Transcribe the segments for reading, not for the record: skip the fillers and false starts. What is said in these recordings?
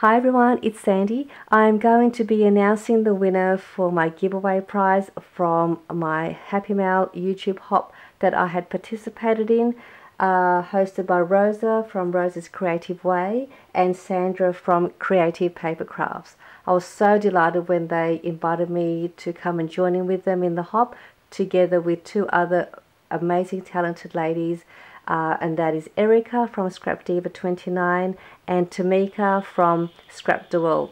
Hi everyone, it's Sandy. I'm going to be announcing the winner for my giveaway prize from my Happy Mail YouTube hop that I had participated in, hosted by Rosa from Rosa's Creative Way and Sandra from Creative Paper Crafts. I was so delighted when they invited me to come and join in with them in the hop, together with two other amazing talented ladies, and that is Erica from Scrap Diva 29 and Tamika from Scrap the World.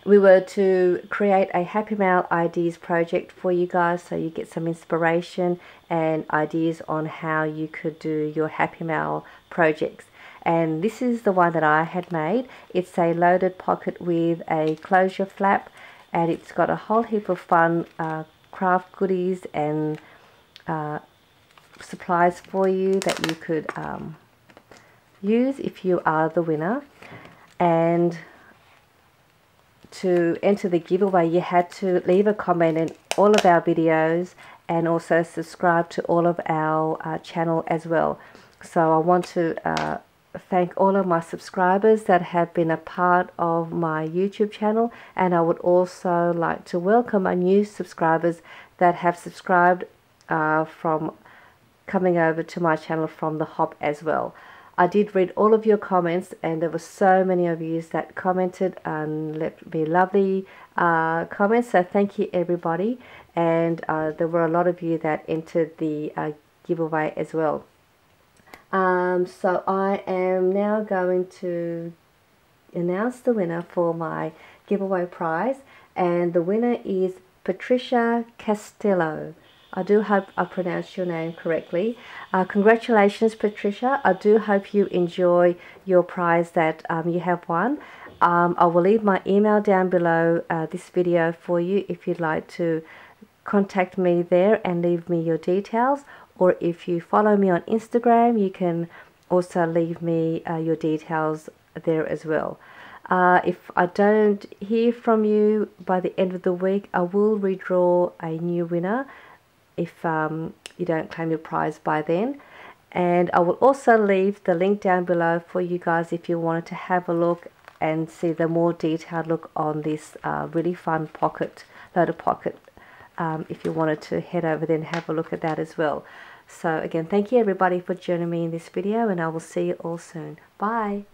We were to create a Happy Mail ideas project for you guys, so you get some inspiration and ideas on how you could do your Happy Mail projects. And this is the one that I had made. It's a loaded pocket with a closure flap, and it's got a whole heap of fun craft goodies and supplies for you that you could use if you are the winner. And to enter the giveaway, you had to leave a comment in all of our videos and also subscribe to all of our channel as well. So I want to thank all of my subscribers that have been a part of my YouTube channel, and I would also like to welcome my new subscribers that have subscribed from coming over to my channel from the hop as well. I did read all of your comments, and there were so many of you that commented and left me lovely comments, so thank you everybody. And there were a lot of you that entered the giveaway as well. So I am now going to announce the winner for my giveaway prize, and the winner is Patricia Castillo. I do hope I pronounced your name correctly. Congratulations, Patricia. I do hope you enjoy your prize that you have won. I will leave my email down below this video for you if you'd like to contact me there and leave me your details. Or if you follow me on Instagram, you can also leave me your details there as well. If I don't hear from you by the end of the week, I will redraw a new winner if you don't claim your prize by then. And I will also leave the link down below for you guys if you wanted to have a look and see the more detailed look on this really fun pocket, loaded pocket, if you wanted to head over there and have a look at that as well. So again, thank you everybody for joining me in this video, and I will see you all soon. Bye.